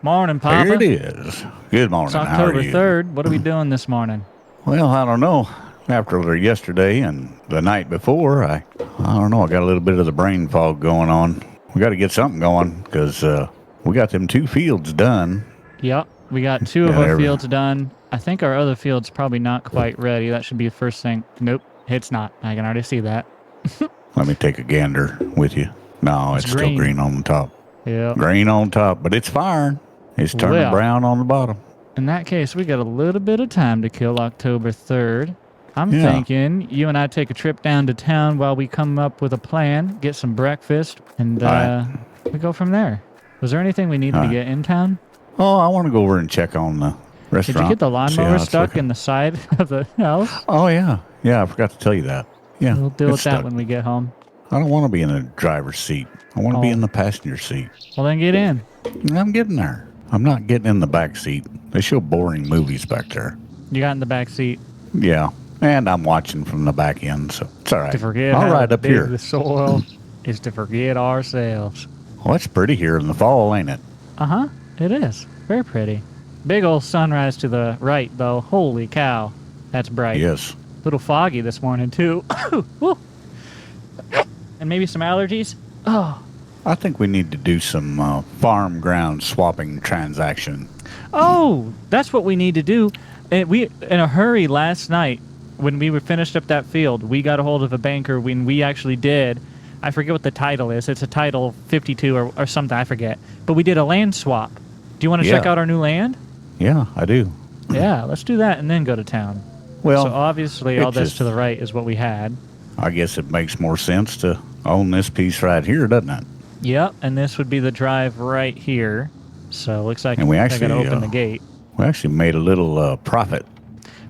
Morning, Here Papa. it is. Good It's morning. How are October you? 3rd. What are we doing this morning? Well, I don't know. After yesterday and the night before, I don't know. I got a little bit of the brain fog going on. We got to get something going because we got them 2 fields done. Yep, we got 2 of Got our every, fields done. I think our other field's probably not quite ready. That should be the first thing. Nope, it's not. I can already see that. Let me take a gander with you. No, It's it's still green. green on the top. Yep. Green on top, but it's firing. It's turning Well, brown on the bottom. in that case, we got a little bit of time to kill October 3rd. I'm Yeah. thinking you and I take a trip down to town while we come up with a plan, get some breakfast, and Right. we go from there. Was there anything we needed to get in town? Oh, I want to go over and check on the restaurant. Did you get the see lawnmower how it's stuck looking. in the side of the house? Oh, yeah. Yeah, I forgot to tell you that. Yeah. We'll deal it's with that stuck. when we get home. I don't want to be in the driver's seat. I want to be Oh. in the passenger seat. Well, then get in. I'm getting there. I'm not getting in the back seat. They show boring movies back there. You got in the back seat. Yeah. And I'm watching from the back end, so it's all right. To forget I'll how ride up big here. the soil is to forget ourselves. Well, it's pretty here in the fall, ain't it? Uh-huh. It is. Very pretty. Big old sunrise to the right, though. Holy cow. That's bright. Yes. Little foggy this morning, too. Woo. And maybe some allergies. Oh. I think we need to do some farm ground swapping transaction. Oh, that's what we need to do. And we, in a hurry last night, when we were finished up that field, we got a hold of a banker when we actually did. I forget what the title is. It's a title 52 or something. I forget. But we did a land swap. Do you want to check Yeah. out our new land? Yeah, I do. Yeah, let's do that and then go to town. Well, So obviously all this to the right is what we had. I guess it makes more sense to own this piece right here, doesn't it? Yep, and this would be the drive right here. So looks like And we I actually, gotta open the gate. We actually made a little profit.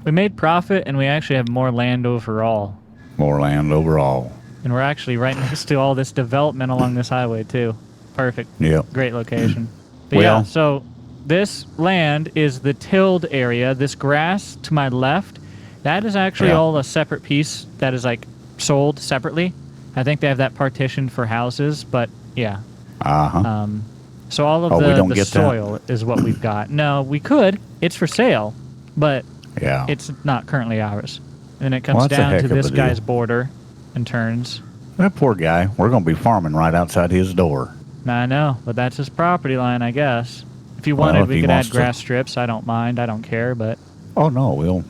We made profit and we actually have more land overall. More land overall. And we're actually right next to all this development along this highway too. Perfect. Yep. Great location. But Well- yeah, so this land is the tilled area. This grass to my left, that is actually Yeah. all a separate piece that is like sold separately. I think they have that partitioned for houses, but yeah. Uh-huh. So all of Oh, we don't the get that? soil is what we've got. No, we could. It's for sale, but Yeah. it's not currently ours. And it comes Well, that's a down heck to of a this deal. guy's border and turns. That poor guy. We're going to be farming right outside his door. I know, but that's his property line, I guess. If you Well, wanted, if we he could add wants to- grass strips. I don't mind. I don't care, but Oh, no, we'll...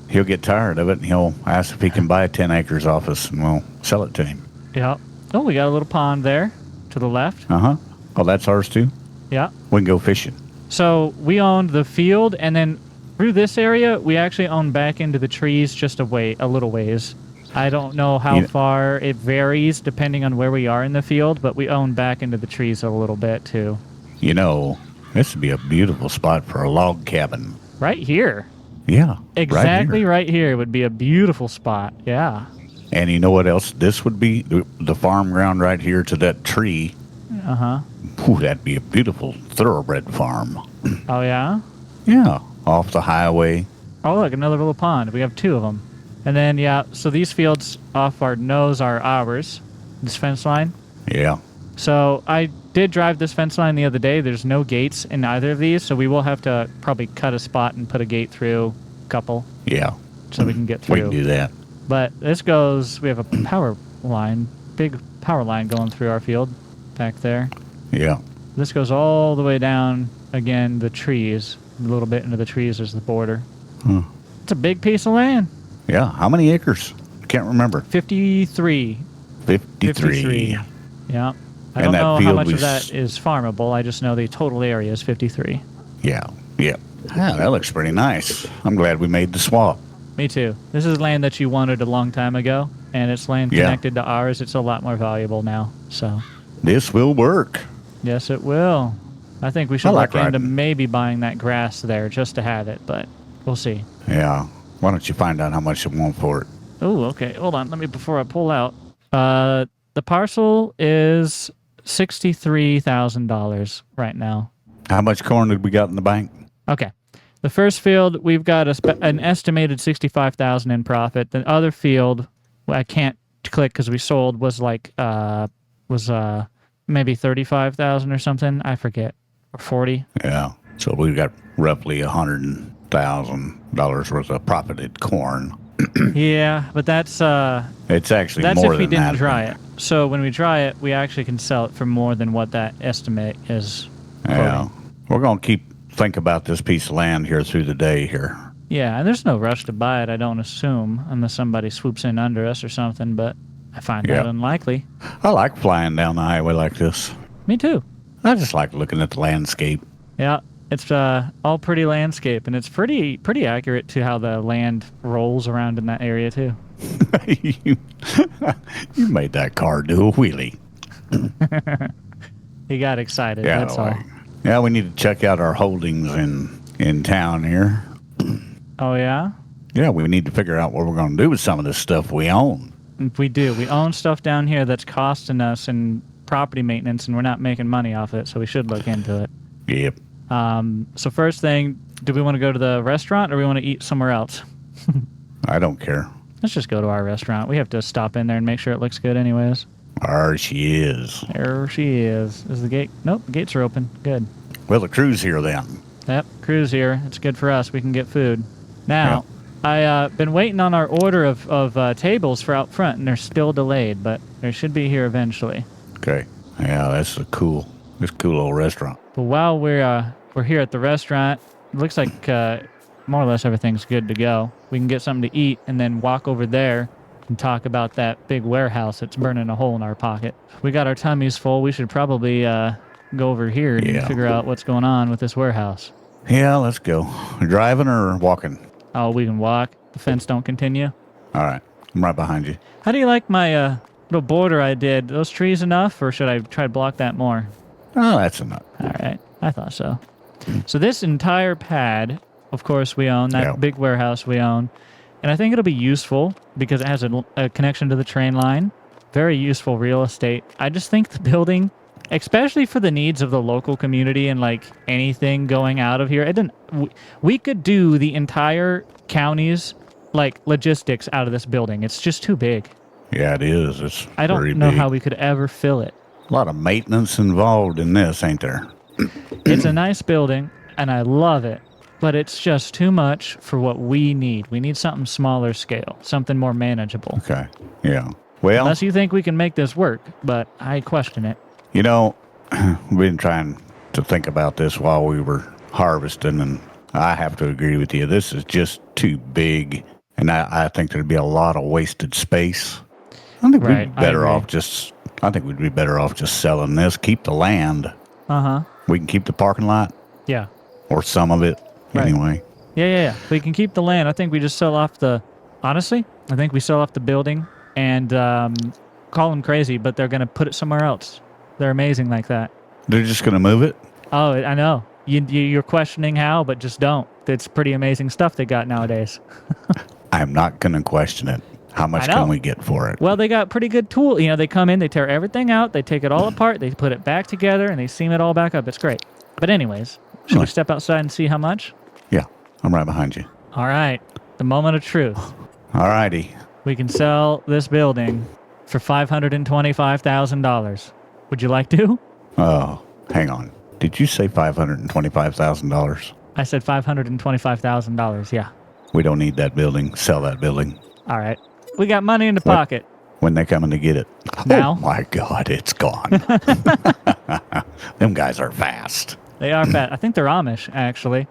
he'll get tired of it, and he'll ask if he can buy 10 acres off us, and we'll sell it to him. yeah. Oh, we got a little pond there to the left. Uh-huh. Oh, that's ours, too? Yeah. We can go fishing. So we owned the field, and then through this area, we actually own back into the trees just a little ways. I don't know how far it varies depending on where we are in the field, but we own back into the trees a little bit too. You know, this would be a beautiful spot for a log cabin. Right here. Yeah. Exactly Right right here would be a beautiful spot. Yeah. here. And you know what else? This would be the farm ground right here to that tree. Uh-huh. Ooh, that'd be a beautiful thoroughbred farm. Oh, yeah? Yeah. Off the highway. Oh, look, another little pond. We have 2 of them. And then, yeah, so these fields off our nose are ours, this fence line. Yeah. So I did drive this fence line the other day. There's no gates in either of these, so we will have to probably cut a spot and put a gate through a couple Yeah. so we can get We through. can do that. But this goes, we have a power line, big power line going through our field back there. Yeah. This goes all the way down, again, the trees. A little bit into the trees is the border. Huh. It's a big piece of land. Yeah. How many acres? I can't remember. 53. 53. Yeah. I And don't that know how field much of was- that is farmable. I just know the total area is 53. Yeah. Yeah. Yeah, that looks pretty nice. I'm glad we made the swap. Me too. This is land that you wanted a long time ago, and it's land Yeah. connected to ours. It's a lot more valuable now. So, This will work. yes, it will. I think we should I like look into riding. maybe buying that grass there just to have it, but we'll see. Yeah. Why don't you find out how much you want for it? Oh, okay. Hold on. Let me, before I pull out. The parcel is $63,000 right now. How much corn did we got in the bank? Okay. The first field, we've got an estimated $65,000 in profit. The other field, I can't click because we sold, was like maybe $35,000 or something. I forget. or 40. Yeah. So we've got roughly $100,000 worth of profited corn. Yeah, but that's It's actually that's more if we than didn't that. dry it. So when we dry it, we actually can sell it for more than what that estimate is Yeah. quoting. We're going to think about this piece of land here through the day here. Yeah, and there's no rush to buy it, I don't assume, unless somebody swoops in under us or something, but I find that Yeah. unlikely. I like flying down the highway like this. Me too. I just like looking at the landscape. Yeah, it's all pretty landscape, and it's pretty accurate to how the land rolls around in that area too. you, you made that car do a wheelie. He got excited, Yeah, that's all. Yeah, we need to check out our holdings in town here. Oh, yeah? Yeah, we need to figure out what we're going to do with some of this stuff we own. We do. We own stuff down here that's costing us in property maintenance, and we're not making money off it, so we should look into it. Yep. So first thing, do we want to go to the restaurant or we want to eat somewhere else? I don't care. Let's just go to our restaurant. We have to stop in there and make sure it looks good anyways. There she is. There she is. Is the gate? Nope, the gates are open. Good. Well, the crew's here then. Yep, crew's here. It's good for us. We can get food. Now, I've been waiting on our order of tables for out front, and they're still delayed, but they should be here eventually. Okay. Yeah, that's cool little restaurant. But while we're here at the restaurant, it looks like more or less everything's good to go. We can get something to eat and then walk over there and talk about that big warehouse that's burning a hole in our pocket. We got our tummies full. We should probably go over here and figure out what's going on with this warehouse. Yeah, let's go. Driving or walking? Oh, we can walk. The fence don't continue. All right. I'm right behind you. How do you like my little border I did? Those trees enough, or should I try to block that more? Oh, that's enough. All right. I thought so. So this entire pad, of course, we own. That big warehouse we own. And I think it'll be useful because it has a connection to the train line. Very useful real estate. I just think the building, especially for the needs of the local community and like anything going out of here, we could do the entire county's like logistics out of this building. It's just too big. Yeah, it is. It's I don't know how we could ever fill it. A lot of maintenance involved in this, ain't there? It's a nice building, and I love it, but it's just too much for what we need. We need something smaller scale, something more manageable. Okay. Yeah. Well, unless you think we can make this work, but I question it. You know, we've been trying to think about this while we were harvesting, and I have to agree with you. This is just too big, and I think there'd be a lot of wasted space. I think we'd be better off just selling this, keep the land. Uh-huh. We can keep the parking lot. Yeah. Or some of it, anyway. Yeah. We can keep the land. I think we just sell off honestly, I think we sell off the building and call them crazy, but they're going to put it somewhere else. They're amazing like that. They're just going to move it? Oh, I know. You're questioning how, but just don't. It's pretty amazing stuff they got nowadays. I'm not going to question it. How much can we get for it? Well, they got pretty good tools. You know, they come in, they tear everything out, they take it all apart, they put it back together, and they seam it all back up. It's great. But anyways, should we step outside and see how much? Yeah, I'm right behind you. All right. The moment of truth. All righty. We can sell this building for $525,000. Would you like to? Oh, hang on. Did you say $525,000? I said $525,000, yeah. We don't need that building. Sell that building. All right. We got money in the pocket. When they coming to get it? Now. Oh, my God, it's gone. Them guys are fast. They are fast. I think they're Amish, actually.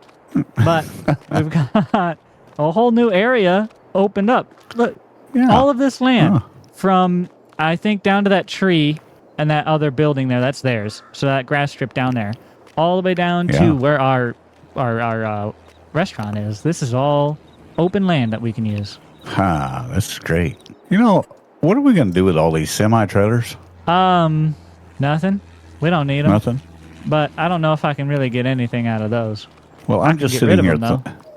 But we've got a whole new area opened up. Look, all of this land from, I think, down to that tree and that other building there, that's theirs. So that grass strip down there, all the way down to where our restaurant is. This is all open land that we can use. That's great. You know, what are we going to do with all these semi-trailers? Nothing. We don't need them. Nothing? But I don't know if I can really get anything out of those. Well, I'm just sitting here.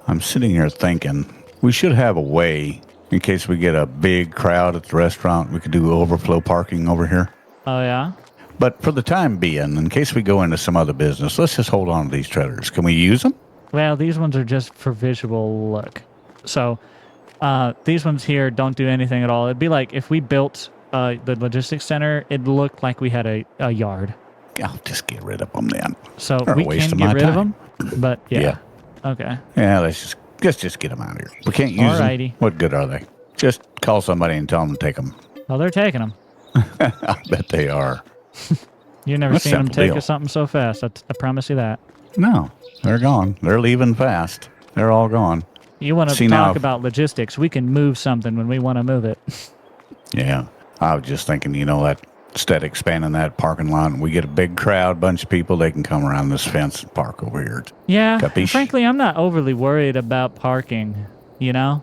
I'm sitting here thinking we should have a way in case we get a big crowd at the restaurant. We could do overflow parking over here. Oh, yeah? But for the time being, in case we go into some other business, let's just hold on to these trailers. Can we use them? Well, these ones are just for visual look. So these ones here don't do anything at all. It'd be like if we built the logistics center, it looked like we had a yard. I'll just get rid of them then. So They're a we waste can of get my rid of time. them, but yeah. Okay. Yeah, let's just get them out of here. We can't use Alrighty. them. What good are they? Just call somebody and tell them to take them. Well, they're taking them. I bet they are. You've never That's seen them simple take deal. something so fast. I promise you that. No, they're gone. They're leaving fast. They're all gone. You want to See, now talk if- about logistics? We can move something when we want to move it. Yeah. I was just thinking, that instead of expanding that parking lot, and we get a big crowd, bunch of people, they can come around this fence and park over here. Yeah. Capiche? Frankly, I'm not overly worried about parking. Yeah.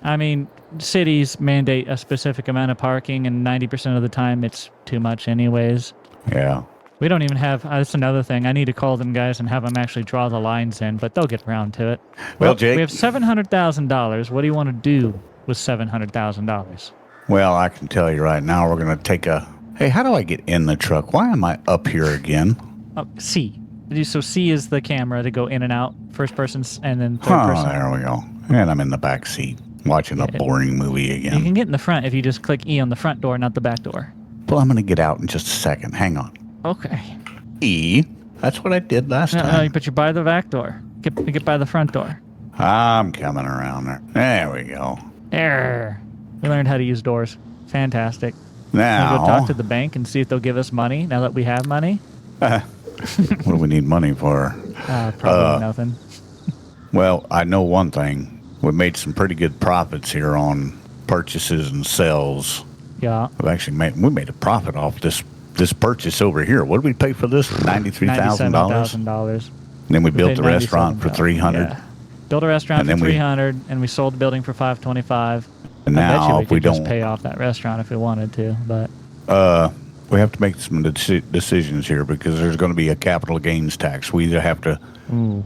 I mean, cities mandate a specific amount of parking, and 90% of the time it's too much anyways. Yeah. We don't even have... that's another thing. I need to call them guys and have them actually draw the lines in, but they'll get around to it. Well, Jake... We have $700,000. What do you want to do with $700,000? Well, I can tell you right now, we're going to take a... Hey, how do I get in the truck? Why am I up here again? Oh, C. So C is the camera to go in and out, first person and then third person. There we go. And I'm in the back seat watching a boring movie You again. can get in the front if you just click E on the front door, not the back door. Well, I'm going to get out in just a second. Hang on. Okay. E. That's what I did last No, time. but you're by the back door. Get by the front door. I'm coming around there. There we go. Err. We learned how to use doors. Fantastic. Now, We'll go talk to the bank and see if they'll give us money now that we have money. what do we need money for? Probably nothing. Well, I know one thing. We made some pretty good profits here on purchases and sales. Yeah. We made a profit off this purchase over here. What did we pay for this? $93,000. $97,000. Then we built paid the restaurant for $300. Yeah. Built a restaurant And for then $300, and we sold the building for $525. And I bet you now, we if we could just don't, pay off that restaurant if we wanted to, but we have to make some decisions here because there's going to be a capital gains tax. We either have to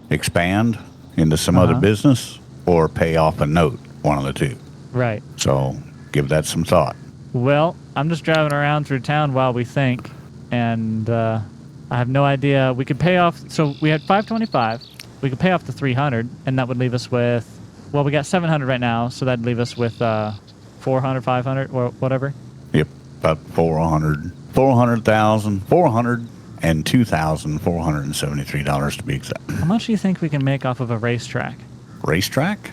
expand into some other business or pay off a note, one of the two. right. So give that some thought. Well, I'm just driving around through town while we think, and I have no idea. We could pay off. So we had 525. We could pay off the 300, and that would leave us with. Well, we got 700 right now, so that'd leave us with 400, 500, or whatever. Yep, about 400,000, and $2,473 to be exact. How much do you think we can make off of a racetrack? Racetrack?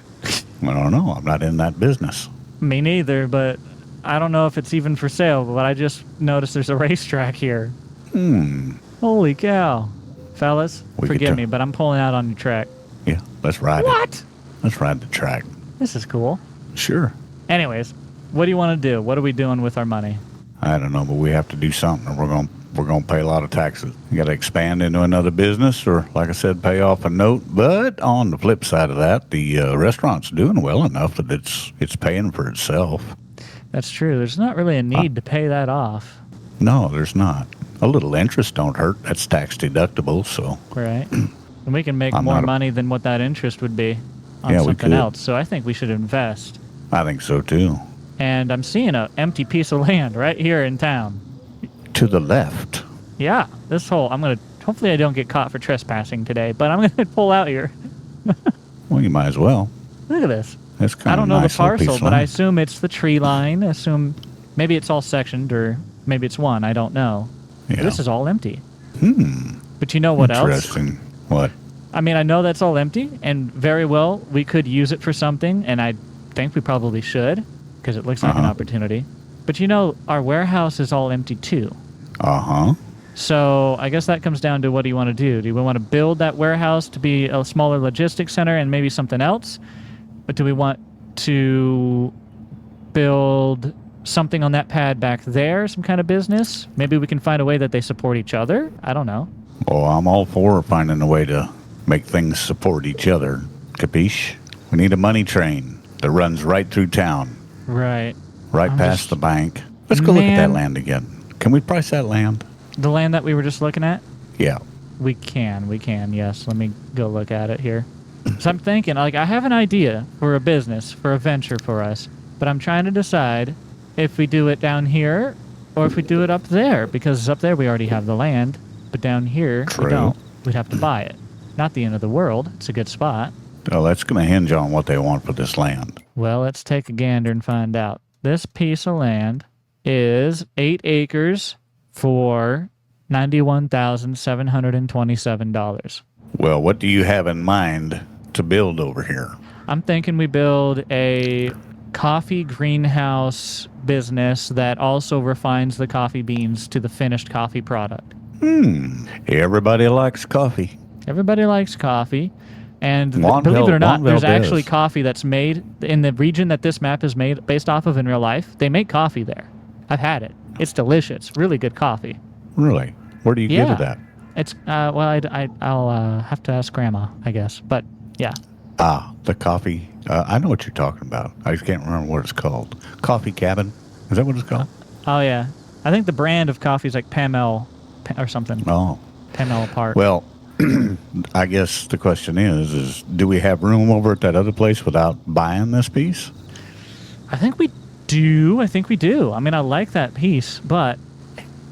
I don't know. I'm not in that business. Me neither, but I don't know if it's even for sale. But I just noticed there's a racetrack here. Holy cow, fellas! Forgive me, but I'm pulling out on your track. Yeah, let's ride it. What? Let's ride the track. This is cool. Sure. Anyways, what do you want to do? What are we doing with our money? I don't know, but we have to do something. We're gonna pay a lot of taxes. You got to expand into another business, or like I said, pay off a note. But on the flip side of that, the restaurant's doing well enough that it's paying for itself. That's true. There's not really a need to pay that off. No, there's not. A little interest don't hurt. That's tax deductible. So Right. And we can make I'm more not a- money than what that interest would be on Yeah, we something could. else. So I think we should invest. I think so too. And I'm seeing an empty piece of land right here in town. To the left. Yeah, hopefully I don't get caught for trespassing today, but I'm gonna pull out here. Well, you might as well. Look at this. That's kind I of don't know nice the little piece parcel, of but I land. assume it's the tree line. I assume maybe it's all sectioned, or maybe it's one. I don't know. Yeah. This is all empty. But you know what else? Interesting. What? I mean, I know that's all empty, and very well, we could use it for something, and I think we probably should, because it looks like an opportunity. But our warehouse is all empty too. Uh-huh. So I guess that comes down to, what do you want to do? Do we want to build that warehouse to be a smaller logistics center and maybe something else? But do we want to build something on that pad back there, some kind of business? Maybe we can find a way that they support each other? I don't know. Well, I'm all for finding a way to make things support each other. Capiche? We need a money train that runs right through town, Right. right I'm past just- the bank. Let's go look at that Man. land again. Can we price that land? The land that we were just looking at? Yeah. We can, yes. Let me go look at it here. So I'm thinking, I have an idea for a business, for a venture for us, but I'm trying to decide if we do it down here or if we do it up there, because up there we already have the land, but down here we True. don't. We'd have to buy it. Not the end of the world. It's a good spot. Well, that's going to hinge on what they want for this land. Well, let's take a gander and find out. This piece of land is 8 acres for $91,727. Well, what do you have in mind to build over here? I'm thinking we build a coffee greenhouse business that also refines the coffee beans to the finished coffee product. Everybody likes coffee. Everybody likes coffee. And Wanville- believe it or not, Wanville there's does. actually coffee that's made in the region that this map is made based off of in real life. They make coffee there. I've had it. It's delicious. Really good coffee. Really? Where do you get it at? It's, well, I'll have to ask Grandma, I guess. But, yeah. The coffee. I know what you're talking about. I just can't remember what it's called. Coffee Cabin. Is that what it's called? Oh, yeah. I think the brand of coffee is like Pamel or something. Oh. Pamel Park. Well, I guess the question is do we have room over at that other place without buying this piece? I think we do. I mean, I like that piece, but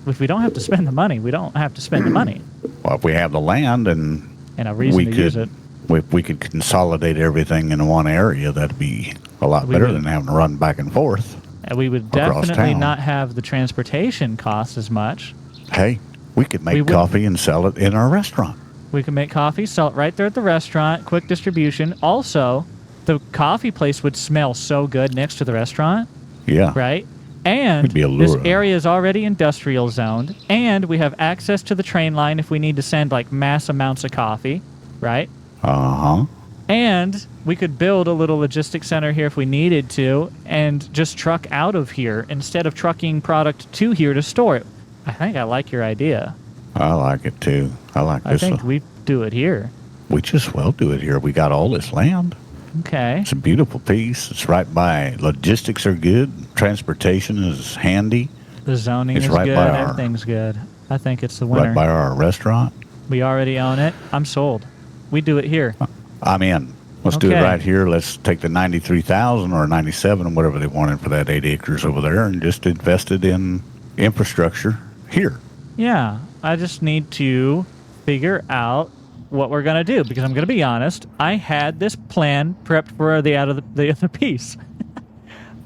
if we don't have to spend the money, we don't have to spend the money. Well, if we have the land and a reason to use it. If we could consolidate everything in one area, that'd be a lot better than having to run back and forth. And we would definitely not have the transportation costs as much. Hey, we could make coffee and sell it in our restaurant. We can make coffee, sell it right there at the restaurant, quick distribution. Also, the coffee place would smell so good next to the restaurant. Yeah. Right? And this area is already industrial zoned, and we have access to the train line if we need to send like mass amounts of coffee, right? Uh-huh. And we could build a little logistics center here if we needed to and just truck out of here instead of trucking product to here to store it. I think I like your idea. I like it too. I think we do it here. We just well do it here. We got all this land. Okay. It's a beautiful piece. It's right by. Logistics are good. Transportation is handy. The zoning is good. Everything's good. I think it's the winner. Right by our restaurant. We already own it. I'm sold. We do it here. I'm in. Let's do it right here. Let's take the 93,000 or 97, whatever they wanted for that 8 acres over there, and just invest it in infrastructure here. Yeah. I just need to figure out what we're going to do, because I'm going to be honest, I had this plan prepped for the other piece.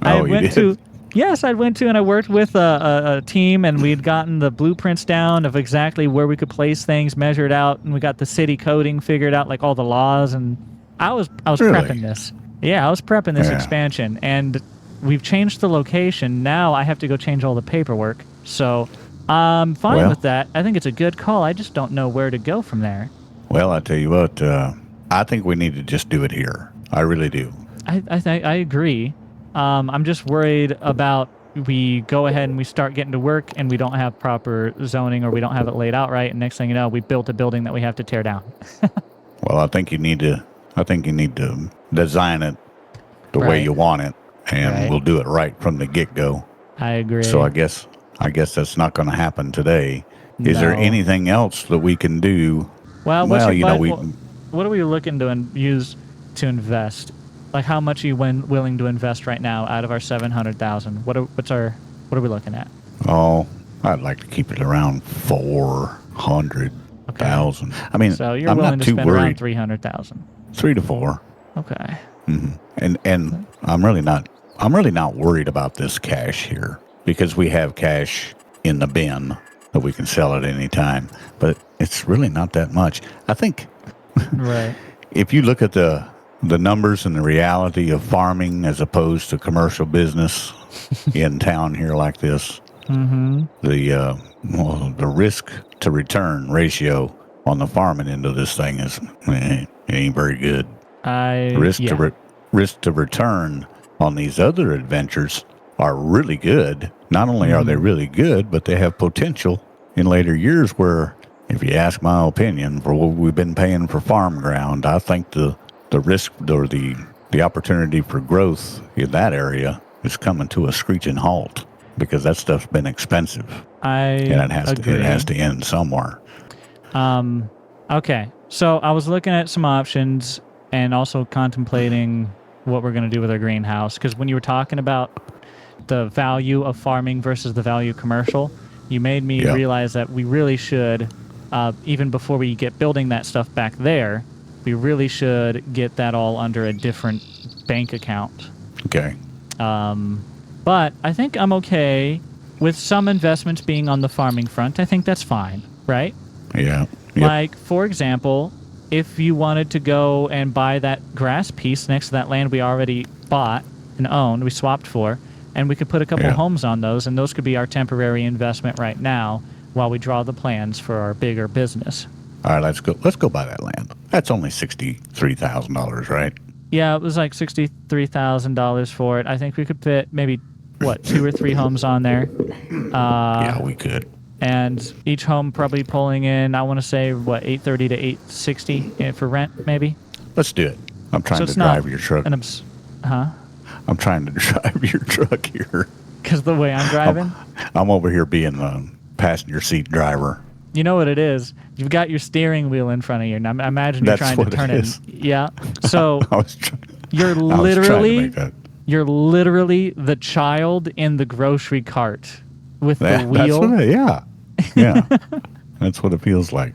You did? Yes, I went to and I worked with a team, and we'd gotten the blueprints down of exactly where we could place things, measured out, and we got the city coding figured out, like all the laws, and I was Really? prepping this. Yeah, I was prepping this expansion, and we've changed the location. Now I have to go change all the paperwork, so I'm fine with that. I think it's a good call. I just don't know where to go from there. Well, I tell you what, I think we need to just do it here. I really do. I agree. I'm just worried about we go ahead and we start getting to work and we don't have proper zoning, or we don't have it laid out right, and next thing you know, we built a building that we have to tear down. Well, I think you need to design it the way you want it, and we'll do it right from the get-go. I agree. So I guess that's not going to happen today. Is there anything else that we can do? Well, what are we looking to use to invest? Like, how much are you willing to invest right now out of our 700,000? What are we looking at? Oh, I'd like to keep it around 400,000. I mean, so you're I'm willing not to too spend worried. around 300,000. 3 to 4. Okay. Mm-hmm. And I'm really not worried about this cash here, because we have cash in the bin that we can sell at any time. But it's really not that much. I think. Right. If you look at the numbers and the reality of farming as opposed to commercial business in town here like this, the risk to return ratio on the farming end of this thing is it ain't very good. Risk to return on these other adventures are really good. Not only are they really good, but they have potential in later years where, if you ask my opinion, for what we've been paying for farm ground, I think the risk or the opportunity for growth in that area is coming to a screeching halt, because that stuff's been expensive. And it has to end somewhere. Okay. So I was looking at some options and also contemplating what we're going to do with our greenhouse, because when you were talking about the value of farming versus the value of commercial, you made me realize that we really should, even before we get building that stuff back there, we really should get that all under a different bank account. Okay. But I think I'm okay with some investments being on the farming front, I think that's fine, right? Yeah. Yep. Like, for example, if you wanted to go and buy that grass piece next to that land we already bought and owned, we swapped for, and we could put a couple homes on those, and those could be our temporary investment right now while we draw the plans for our bigger business. All right, let's go. Let's go buy that land. That's only $63,000, right? Yeah, it was like $63,000 for it. I think we could fit maybe, 2 or 3 homes on there. Yeah, we could. And each home probably pulling in, I want to say, $830 to $860 for rent, maybe? Let's do it. I'm trying to drive your truck. I'm trying to drive your truck here. Because the way I'm driving? I'm over here being the passenger seat driver. You know what it is? You've got your steering wheel in front of you, and I imagine you're trying to turn it. Yeah. So you're literally the child in the grocery cart with the wheel. Yeah. That's what it feels like.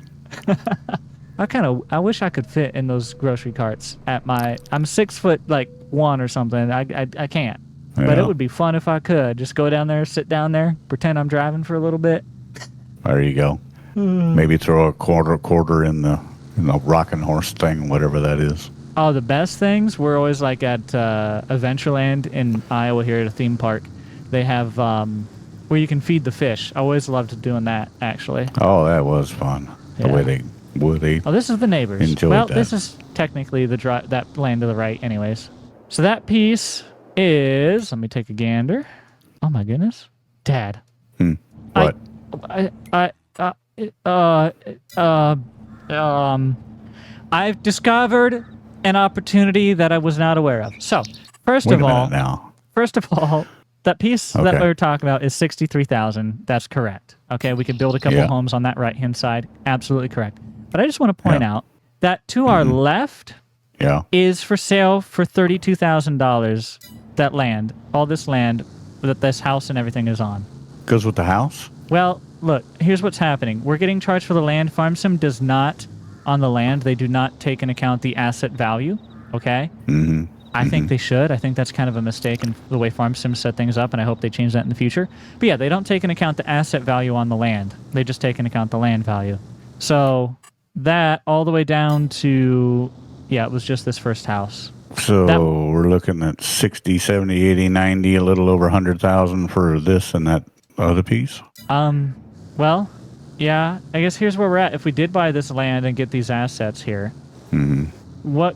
I wish I could fit in those grocery carts I'm 6'1" or something. I can't. Yeah. But it would be fun if I could. Just go down there, sit down there, pretend I'm driving for a little bit. There you go. Maybe throw a quarter in the rocking horse thing, whatever that is. Oh, the best things, we're always like at Adventureland in Iowa here at a theme park. They have where you can feed the fish. I always loved doing that, actually. Oh, that was fun. Yeah. The way they Oh, this is the neighbors. enjoyed well, that. This is technically that land to the right anyways. So that piece is, let me take a gander. Oh my goodness. Dad. What? I've discovered an opportunity that I was not aware of. So, first of all, that piece that we were talking about is $63,000. That's correct. Okay, we could build a couple homes on that right-hand side. Absolutely correct. But I just want to point out that to our left is for sale for $32,000. That land, all this land that this house and everything is on. Goes with the house? Well, look, here's what's happening. We're getting charged for the land. FarmSim does not, on the land, they do not take into account the asset value, okay? I think they should. I think that's kind of a mistake in the way FarmSim set things up, and I hope they change that in the future. But yeah, they don't take into account the asset value on the land. They just take into account the land value. So that all the way down to, it was just this first house. So we're looking at 60, 70, 80, 90, a little over 100,000 for this and that other piece? Well, yeah, I guess here's where we're at. If we did buy this land and get these assets here, what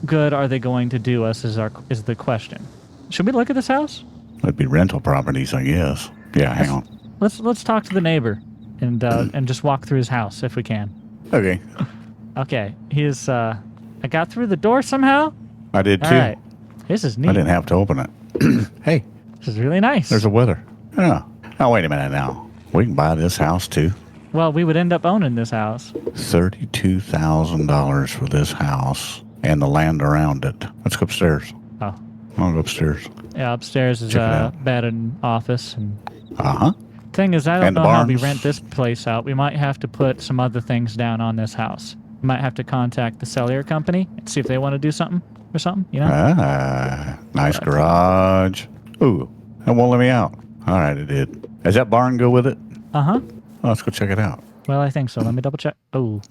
good are they going to do us is the question. Should we look at this house? That'd be rental properties, I guess. Yeah, hang on. Let's talk to the neighbor and just walk through his house if we can. Okay. Okay. I got through the door somehow? I did too. All right. This is neat. I didn't have to open it. Hey. This is really nice. There's the weather. Yeah. Now, wait a minute now. We can buy this house too. Well, we would end up owning this house. $32,000 for this house and the land around it. Let's go upstairs. Oh. I'll go upstairs. Yeah, upstairs is a bed and office. And thing is, I don't know how we barns. rent this place out. We might have to put some other things down on this house. We might have to contact the cellular company and see if they want to do something or something, you know? Nice garage. Ooh, that won't let me out. All right, it did. Does that barn go with it? Uh-huh. Oh, let's go check it out. Well, I think so. Let me double check. Oh,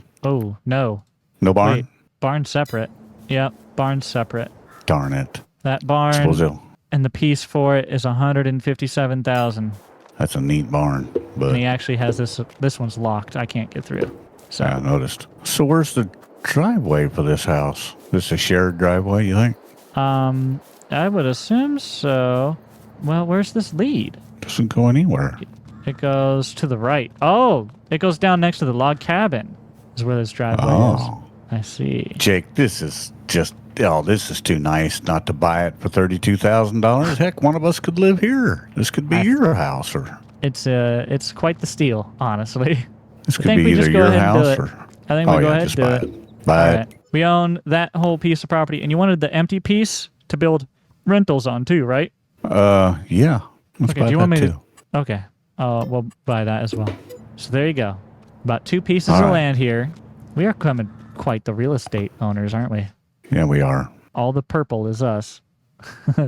no. No barn? Wait, barn's separate. Yep, barn's separate. Darn it. That barn and the piece for it is $157,000. That's a neat barn. But And he actually has this one's locked. I can't get through. So I noticed. So where's the driveway for this house? This a shared driveway, you think? I would assume so. Well, where's this lead? Doesn't go anywhere. It goes to the right. Oh, it goes down next to the log cabin is where this driveway is. I see. Jake, this is too nice not to buy it for $32,000. Heck, one of us could live here. This could be your house, or it's quite the steal, honestly. This could be either your house or. I think we go ahead and do it. Buy it. We own that whole piece of property, and you wanted the empty piece to build rentals on too, right? Yeah. Let's okay. buy Do you want me too. to? Okay. We'll buy that as well. So there you go. About 2 pieces of land here. We are becoming quite the real estate owners, aren't we? Yeah, we are. All the purple is us.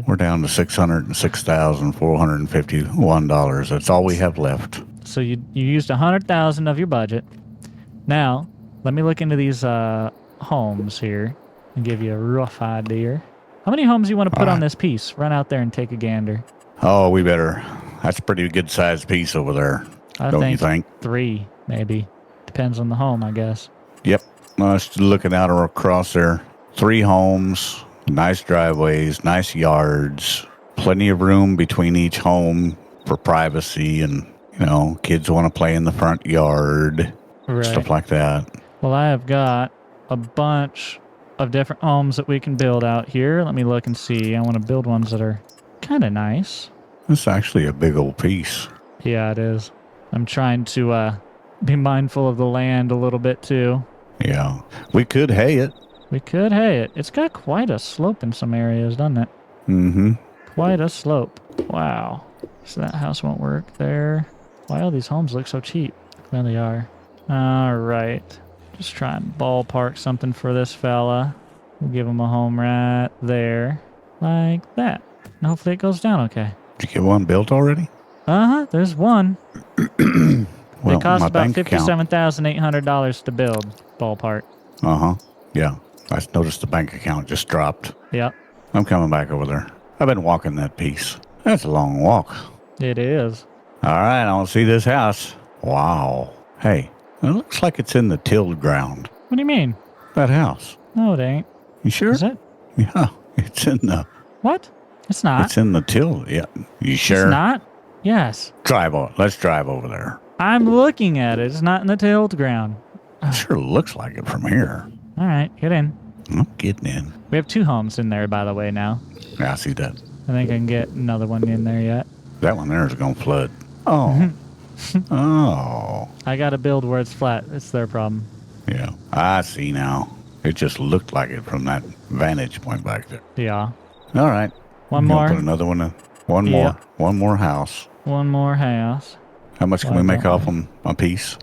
We're down to $606,451. That's all we have left. So you used 100,000 of your budget. Now, let me look into these homes here and give you a rough idea. How many homes you want to put on this piece? Run out there and take a gander. Oh, we better. That's a pretty good sized piece over there. Don't you think? 3, maybe. Depends on the home, I guess. Yep. Just looking out across there. 3 homes, nice driveways, nice yards, plenty of room between each home for privacy, and, kids want to play in the front yard, stuff like that. Well, I have got a bunch of different homes that we can build out here. Let me look and see. I want to build ones that are kind of nice. It's actually a big old piece. Yeah, it is. I'm trying to be mindful of the land a little bit too. Yeah. We could hay it. It's got quite a slope in some areas, doesn't it? Mm-hmm. Quite a slope. Wow. So that house won't work there. Why all these homes look so cheap? There they are. All right. Just try and ballpark something for this fella. We'll give him a home right there. Like that. And hopefully it goes down okay. Did you get one built already? Uh-huh. There's one. Well, they cost about $57,800 to build, ballpark. Uh-huh. Yeah. I noticed the bank account just dropped. Yep. I'm coming back over there. I've been walking that piece. That's a long walk. It is. All right. I want to see this house. Wow. Hey, it looks like it's in the tilled ground. What do you mean? That house. No, it ain't. You sure? Is it? Yeah. It's in the... What? It's not. It's in the tilled. Yeah. You sure? It's not? Yes. Let's drive over there. I'm looking at it. It's not in the tilled ground. It sure looks like it from here. All right, get in. I'm getting in. We have 2 homes in there, by the way, now. Yeah, I see that. I think I can get another one in there yet. That one there is going to flood. Oh. Oh. I got to build where it's flat. It's their problem. Yeah, I see now. It just looked like it from that vantage point back there. Yeah. All right. One more. Put another one in. One more. One more house. One more house. How much can we make off them a piece?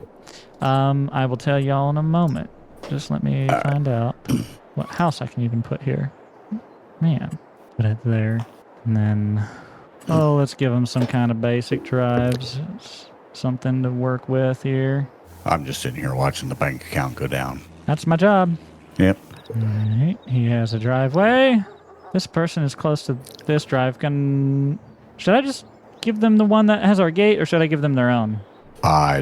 I will tell y'all in a moment. Just let me find out what house I can even put here. Man. Put it there. And then, let's give them some kind of basic drives. Something to work with here. I'm just sitting here watching the bank account go down. That's my job. Yep. All right. He has a driveway. This person is close to this drive. Should I just give them the one that has our gate, or should I give them their own?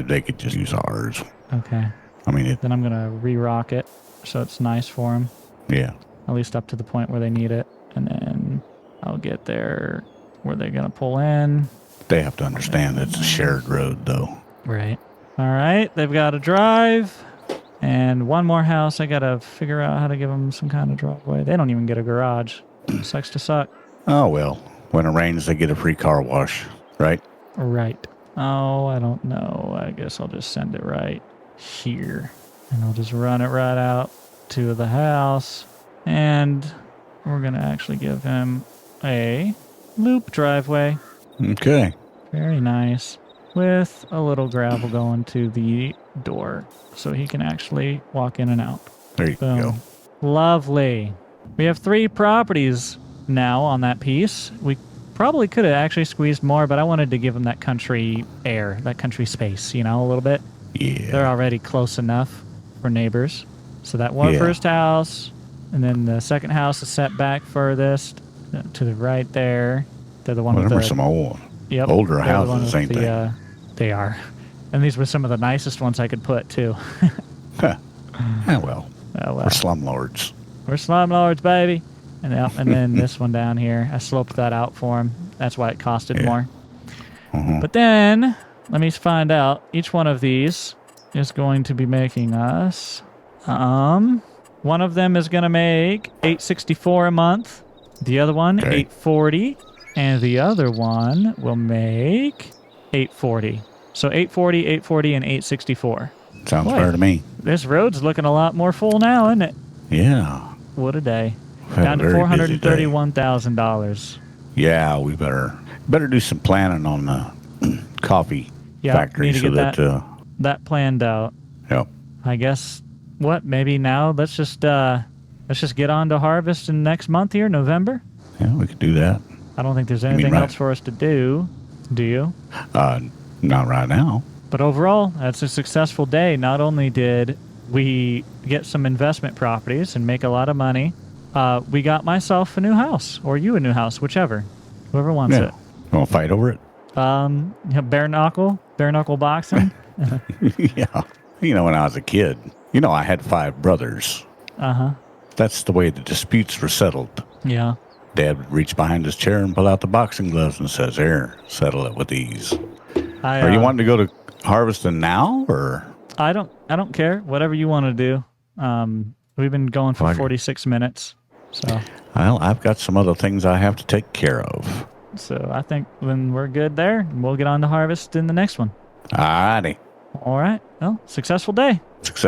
They could just use ours. Okay. I mean, then I'm going to re-rock it so it's nice for them. Yeah. At least up to the point where they need it. And then I'll get there where they're going to pull in. They have to understand it's a shared road, though. Right. All right. They've got a drive. And one more house. I got to figure out how to give them some kind of driveway. They don't even get a garage. Sucks to suck. Oh, well. When it rains, they get a free car wash, right? Right. Oh, I don't know. I guess I'll just send it right here. And I'll just run it right out to the house. And we're going to actually give him a loop driveway. Okay. Very nice. With a little gravel going to the door. So he can actually walk in and out. There you go. Lovely. We have 3 properties now on that piece. We probably could have actually squeezed more, but I wanted to give them that country air, that country space, a little bit. Yeah. They're already close enough for neighbors. So that first house, and then the second house is set back furthest to the right there. They're the one with the... some older houses, ain't they? They are. And these were some of the nicest ones I could put, too. Huh. Well. We're slumlords. We're slumlords, baby. And then this one down here, I sloped that out for him. That's why it costed more. Mm-hmm. But then, let me find out. Each one of these is going to be making us... one of them is going to make $864 a month. The other one, $840. And the other one will make $840. So $840, $840, and $864. Sounds fair to me. This road's looking a lot more full now, isn't it? Yeah. What a day. Down to $431,000. Yeah, we better do some planning on the coffee factory need to get that planned out. Yep. I guess maybe now let's just get on to harvest in next month here, November. Yeah, we could do that. I don't think there's mean anything right- else for us to do. Do you? Not right now. But overall, that's a successful day. Not only did we get some investment properties and make a lot of money, we got myself a new house, or you a new house, whichever. Whoever wants Yeah. Want to fight over it? it. Bare knuckle boxing. Yeah. You know, when I was a kid, I had 5 brothers. Uh-huh. That's the way the disputes were settled. Yeah. Dad would reach behind his chair and pull out the boxing gloves and says, "Here, settle it with these." Are you wanting to go to harvesting now, or? I don't care. Whatever you want to do. We've been going for 46 minutes. So Well, I've got some other things I have to take care of. So I think when we're good there, we'll get on to harvest in the next one. Alrighty. All right. Well, successful day.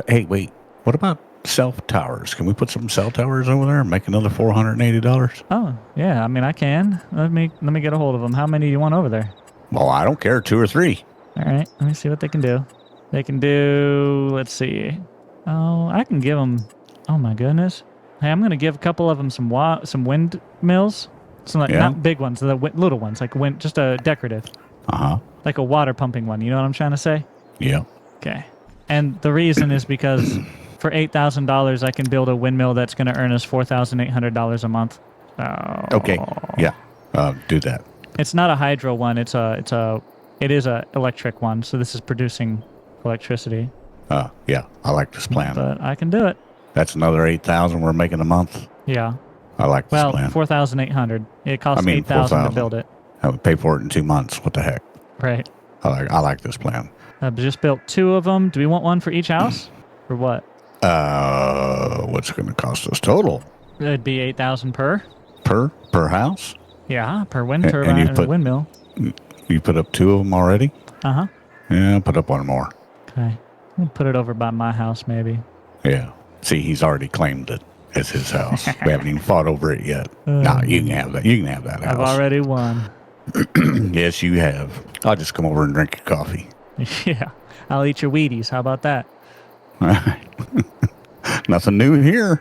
Hey, wait. What about cell towers? Can we put some cell towers over there and make another $480? Oh, yeah. I mean, I can. Let me get a hold of them. How many do you want over there? Well, I don't care. 2 or 3. All right. Let me see what they can do. They can do, let's see. Oh, I can give them, oh my goodness. Hey, I'm going to give a couple of them some windmills. Some not big ones, the little ones, like just a decorative. Uh-huh. Like a water pumping one. You know what I'm trying to say? Yeah. Okay. And the reason is because for $8,000, I can build a windmill that's going to earn us $4,800 a month. Oh. Okay. Yeah. Do that. It's not a hydro one. It is a electric one. So this is producing electricity. Yeah. I like this plan. But I can do it. That's another $8,000 we're making a month. Yeah. I like this plan. 4,800. It costs $8,000 to build it. I would pay for it in 2 months. What the heck? Right. I like this plan. I've just built 2 of them. Do we want one for each house, or what? What's it going to cost us total? It'd be $8,000 per. Per house? Yeah, per wind turbine and windmill. You put up 2 of them already? Uh-huh. Yeah, put up 1 more. Okay. We'll put it over by my house, maybe. Yeah. See, he's already claimed it as his house. We haven't even fought over it yet. No, you can have that. You can have that house. I've already won. Yes, you have. I'll just come over and drink your coffee. Yeah. I'll eat your Wheaties. How about that? All right. Nothing new here.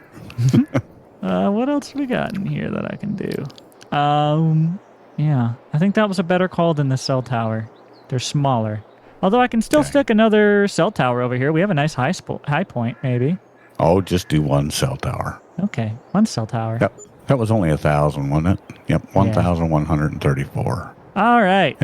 What else we got in here that I can do? Yeah. I think that was a better call than the cell tower. They're smaller. Although I can still stick another cell tower over here. We have a nice high point, maybe. Oh, just do 1 cell tower. Okay. 1 cell tower. Yep. That was only 1,000, wasn't it? Yep. 1,134. All right.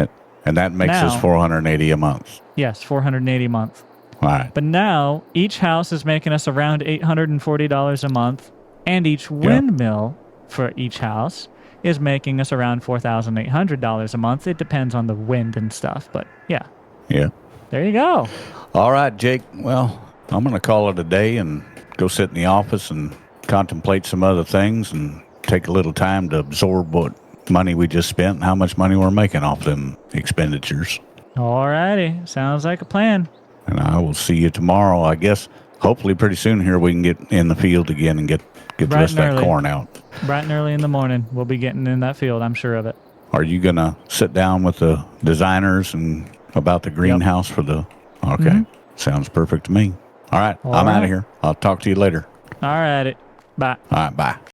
And that makes us $480 a month. Yes, $480 a month. All right. But now each house is making us around $840 a month, and each windmill for each house is making us around $4,800 a month. It depends on the wind and stuff, but yeah. Yeah. There you go. All right, Jake. Well, I'm going to call it a day and go sit in the office and contemplate some other things and take a little time to absorb what money we just spent and how much money we're making off them expenditures. All righty. Sounds like a plan. And I will see you tomorrow. I guess hopefully pretty soon here we can get in the field again and get the rest of that corn out. Bright and early in the morning, we'll be getting in that field. I'm sure of it. Are you going to sit down with the designers and about the greenhouse for the... Okay. Mm-hmm. Sounds perfect to me. All right. I'm out of here. I'll talk to you later. All righty. Bye. All right. Bye.